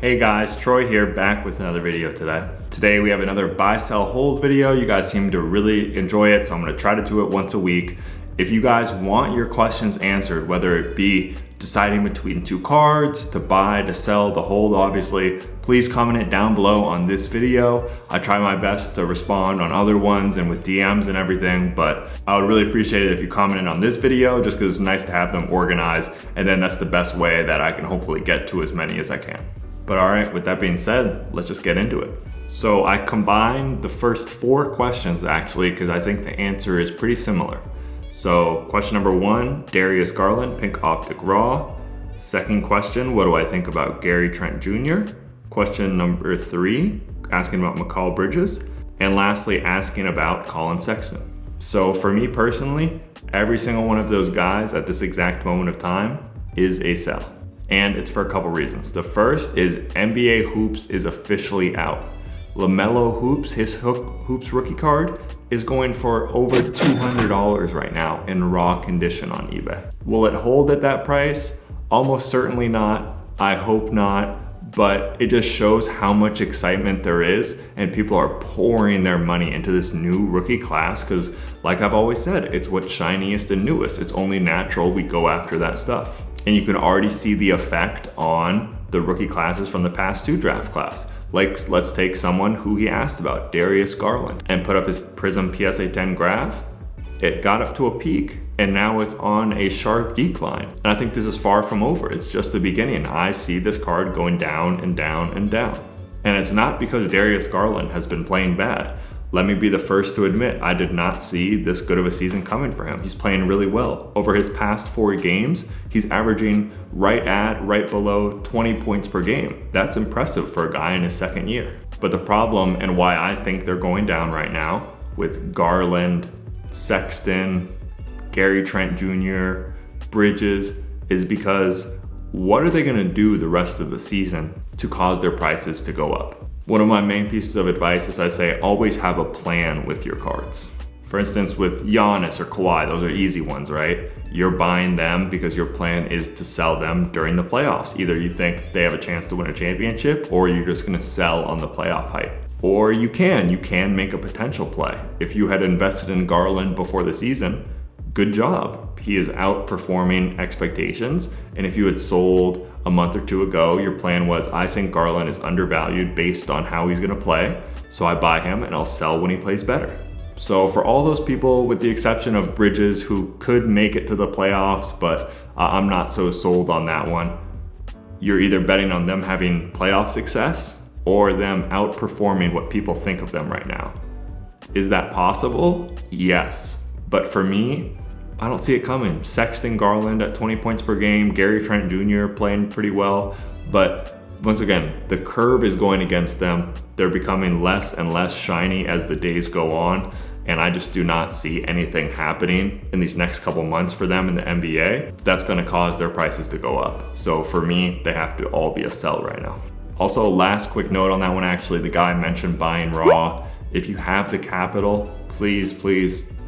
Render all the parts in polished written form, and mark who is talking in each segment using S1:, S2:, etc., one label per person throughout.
S1: Hey guys, Troy here, back with another video today. Today we have another buy, sell, hold video. You guys seem to really enjoy it, so I'm gonna try to do it once a week. If you guys want your questions answered, whether it be deciding between two cards, to buy, to sell, to hold, obviously, please comment it down below on this video. I try my best to respond on other ones and with DMs and everything, but I would really appreciate it if you commented on this video, just because it's nice to have them organized, and then that's the best way that I can hopefully get to as many as I can. But all right, with that being said, let's just get into it. So I combined the first 4 questions actually, because I think the answer is pretty similar. So question number 1, Darius Garland, Pink Optic Raw. Second question, what do I think about Gary Trent Jr.? Question number 3, asking about McCall Bridges. And lastly, asking about Collin Sexton. So for me personally, every single one of those guys at this exact moment of time is a sell. And it's for a couple reasons. The first is NBA Hoops is officially out. LaMelo Hoops, his Hoops rookie card, is going for over $200 right now in raw condition on eBay. Will it hold at that price? Almost certainly not. I hope not. But it just shows how much excitement there is, and people are pouring their money into this new rookie class because, like I've always said, it's what's shiniest and newest. It's only natural we go after that stuff. And you can already see the effect on the rookie classes from the past 2 draft class. Like, let's take someone who he asked about, Darius Garland, and put up his Prizm PSA 10 graph. It got up to a peak, and now it's on a sharp decline. And I think this is far from over. It's just the beginning. I see this card going down and down and down. And it's not because Darius Garland has been playing bad. Let me be the first to admit, I did not see this good of a season coming for him. He's playing really well. Over his past 4 games, he's averaging right below 20 points per game. That's impressive for a guy in his second year. But the problem, and why I think they're going down right now with Garland, Sexton, Gary Trent Jr., Bridges, is because what are they gonna do the rest of the season to cause their prices to go up? One of my main pieces of advice is I say always have a plan with your cards. For instance, with Giannis or Kawhi, those are easy ones, right? You're buying them because your plan is to sell them during the playoffs. Either you think they have a chance to win a championship, or you're just gonna sell on the playoff hype. Or you can make a potential play. If you had invested in Garland before the season, good job. He is outperforming expectations. And if you had sold a month or 2 ago, your plan was, I think Garland is undervalued based on how he's gonna play, so I buy him and I'll sell when he plays better. So for all those people, with the exception of Bridges, who could make it to the playoffs, but I'm not so sold on that one, you're either betting on them having playoff success or them outperforming what people think of them right now. Is that possible? Yes. But for me, I don't see it coming. Sexton, Garland at 20 points per game, Gary Trent Jr. playing pretty well, but once again, the curve is going against them. They're becoming less and less shiny as the days go on, and I just do not see anything happening in these next couple months for them in the NBA that's gonna cause their prices to go up. So for me, they have to all be a sell right now. Also, last quick note on that one, actually, the guy mentioned buying raw. If you have the capital, please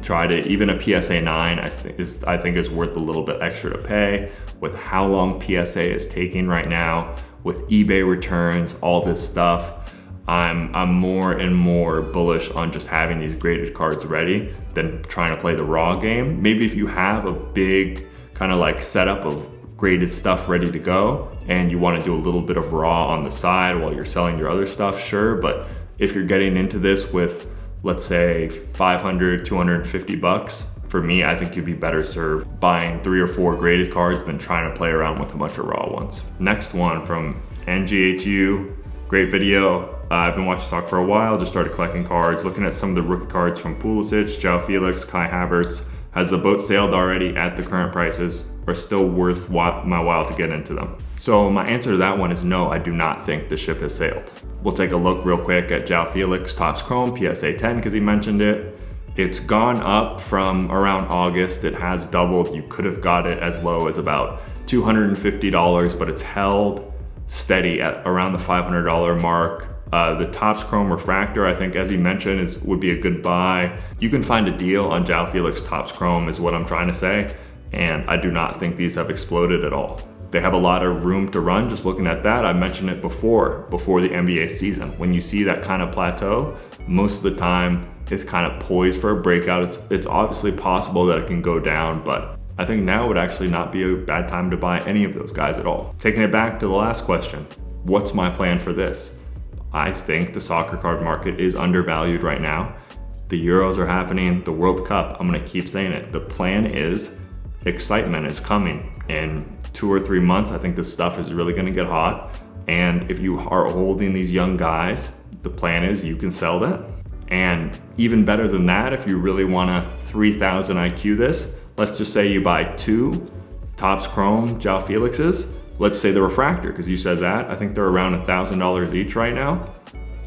S1: try to, even a PSA 9 I think is worth a little bit extra to pay. With how long PSA is taking right now, with eBay returns, all this stuff, I'm more and more bullish on just having these graded cards ready than trying to play the raw game. Maybe if you have a big kind of like setup of graded stuff ready to go and you want to do a little bit of raw on the side while you're selling your other stuff, sure. But if you're getting into this with, let's say, $500, $250, for me, I think you'd be better served buying 3 or 4 graded cards than trying to play around with a bunch of raw ones. Next one from NGHU, great video. I've been watching stock for a while, just started collecting cards, looking at some of the rookie cards from Pulisic, Joao Felix, Kai Havertz. Has the boat sailed already at the current prices, or still worth my while to get into them? So my answer to that one is no, I do not think the ship has sailed. We'll take a look real quick at Joao Felix, Topps Chrome, PSA 10, because he mentioned it. It's gone up from around August. It has doubled. You could have got it as low as about $250, but it's held steady at around the $500 mark. The Topps Chrome Refractor, I think, as he mentioned, would be a good buy. You can find a deal on Joao Felix Topps Chrome is what I'm trying to say, and I do not think these have exploded at all. they have a lot of room to run. Just looking at that, I mentioned it before the NBA season. When you see that kind of plateau, most of the time it's kind of poised for a breakout. It's obviously possible that it can go down, but I think now would actually not be a bad time to buy any of those guys at all. Taking it back to the last question, what's my plan for this? I think the soccer card market is undervalued right now. The Euros are happening, the World Cup, I'm gonna keep saying it. The plan is, excitement is coming. In 2 or 3 months, I think this stuff is really gonna get hot. And if you are holding these young guys, the plan is you can sell them. And even better than that, if you really wanna 3,000 IQ this, let's just say you buy 2 Topps Chrome João Felixes. Let's say the refractor, because you said that. I think they're around $1,000 each right now.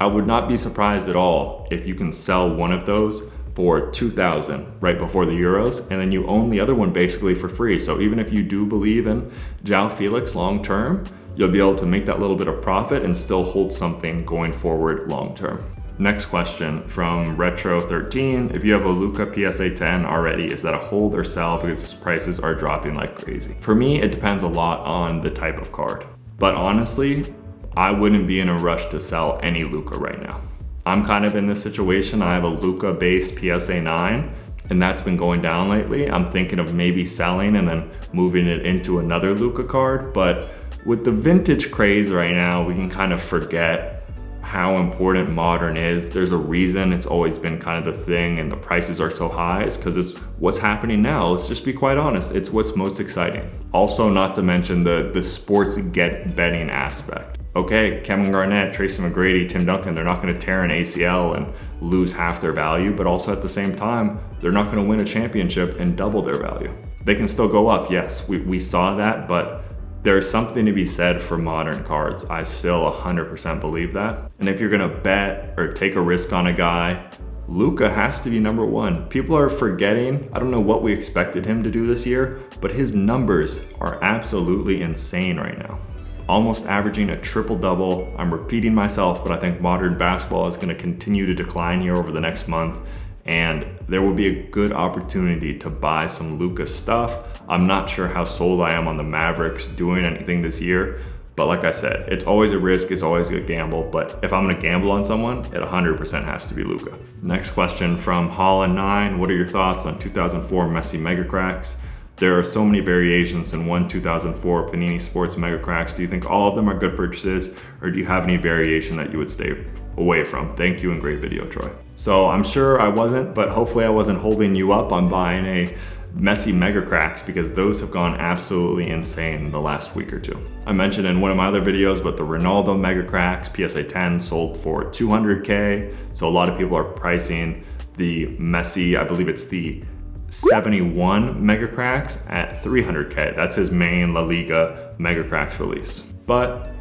S1: I would not be surprised at all if you can sell one of those for $2,000 right before the Euros, and then you own the other one basically for free. So even if you do believe in João Felix long term, you'll be able to make that little bit of profit and still hold something going forward long term. Next question from Retro13. If you have a Luka PSA 10 already, is that a hold or sell because its prices are dropping like crazy? For me, it depends a lot on the type of card. But honestly, I wouldn't be in a rush to sell any Luka right now. I'm kind of in this situation. I have a Luka base PSA 9 and that's been going down lately. I'm thinking of maybe selling and then moving it into another Luka card. But with the vintage craze right now, we can kind of forget how important modern is. There's a reason it's always been kind of the thing and the prices are so high. It's because it's what's happening now. Let's just be quite honest. It's what's most exciting. Also, not to mention the sports betting aspect. Okay, Kevin Garnett, Tracy McGrady, Tim Duncan, they're not going to tear an ACL and lose half their value, but also at the same time, they're not going to win a championship and double their value. They can still go up, yes, we saw that, but there's something to be said for modern cards. I still 100% believe that. And if you're gonna bet or take a risk on a guy, Luka has to be number 1. People are forgetting, I don't know what we expected him to do this year, but his numbers are absolutely insane right now. Almost averaging a triple-double. I'm repeating myself, but I think modern basketball is gonna continue to decline here over the next month. And there will be a good opportunity to buy some Luka stuff. I'm not sure how sold I am on the Mavericks doing anything this year, but like I said, it's always a risk, it's always a gamble, but if I'm gonna gamble on someone, it 100% has to be Luka. Next question from Collin9, what are your thoughts on 2004 Messi Mega Cracks? There are so many variations in one 2004 Panini Sports Mega Cracks. Do you think all of them are good purchases, or do you have any variation that you would stay away from? Thank you and great video, Troy. So I'm sure I wasn't, but hopefully I wasn't holding you up on buying a Messi Mega Cracks because those have gone absolutely insane in the last week or 2. I mentioned in one of my other videos, but the Ronaldo Mega Cracks PSA 10 sold for $200K. So a lot of people are pricing the Messi, I believe it's the 71 Mega Cracks at $300K. That's his main La Liga Mega Cracks release. But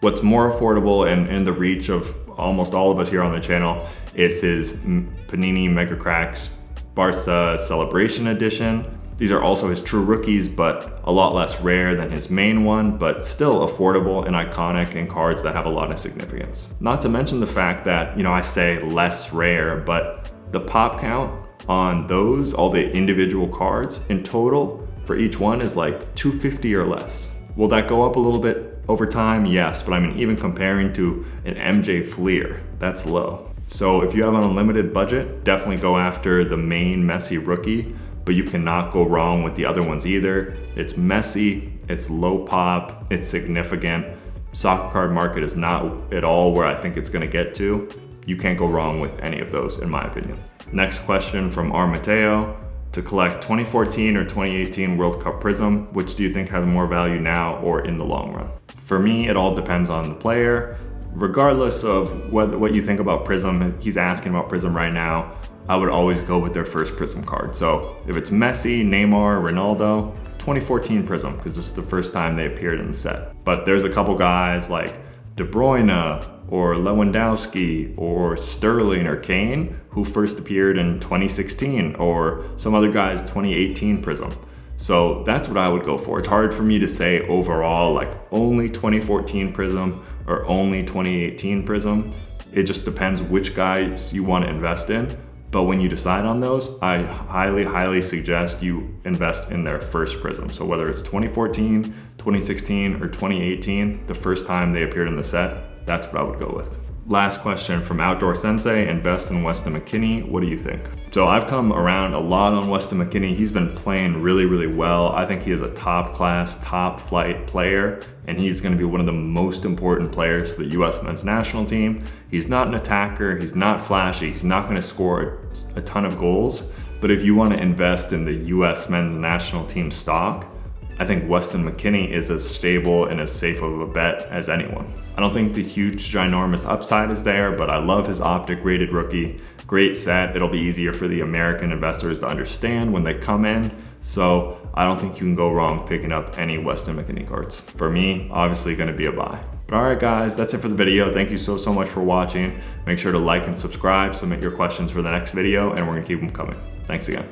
S1: what's more affordable and in the reach of almost all of us here on the channel is his Panini Mega Cracks Barca Celebration Edition. These are also his true rookies, but a lot less rare than his main one, but still affordable and iconic and cards that have a lot of significance. Not to mention the fact that, I say less rare, but the pop count on those, all the individual cards in total for each one is like 250 or less. Will that go up a little bit over time? Yes, but I mean, even comparing to an MJ Fleer, that's low. So if you have an unlimited budget, definitely go after the main Messi rookie, but you cannot go wrong with the other ones either. It's messy, it's low pop, it's significant. Soccer card market is not at all where I think it's gonna get to. You can't go wrong with any of those, in my opinion. Next question from R. Mateo. To collect 2014 or 2018 World Cup Prizm, which do you think has more value now or in the long run? For me, it all depends on the player. Regardless of what you think about Prizm, he's asking about Prizm right now, I would always go with their first Prizm card. So if it's Messi, Neymar, Ronaldo, 2014 Prizm, because this is the first time they appeared in the set. But there's a couple guys like De Bruyne or Lewandowski or Sterling or Kane who first appeared in 2016, or some other guys 2018 Prizm. So that's what I would go for. It's hard for me to say overall like only 2014 Prizm or only 2018 Prizm. It just depends which guys you want to invest in. But when you decide on those, I highly suggest you invest in their first Prizm. So whether it's 2014, 2016, or 2018, the first time they appeared in the set, that's what I would go with. Last question from Outdoor Sensei, invest in Weston McKennie. What do you think? So I've come around a lot on Weston McKennie. He's been playing really well. I think he is a top class, top flight player, and he's gonna be one of the most important players for the US men's national team. He's not an attacker, he's not flashy, he's not gonna score a ton of goals, but if you wanna invest in the US men's national team stock, I think Weston McKennie is as stable and as safe of a bet as anyone. I don't think the huge, ginormous upside is there, but I love his optic rated rookie. Great set. It'll be easier for the American investors to understand when they come in. So I don't think you can go wrong picking up any Weston McKennie cards. For me, obviously gonna be a buy. But all right guys, that's it for the video. Thank you so much for watching. Make sure to like and subscribe, submit your questions for the next video, and we're gonna keep them coming. Thanks again.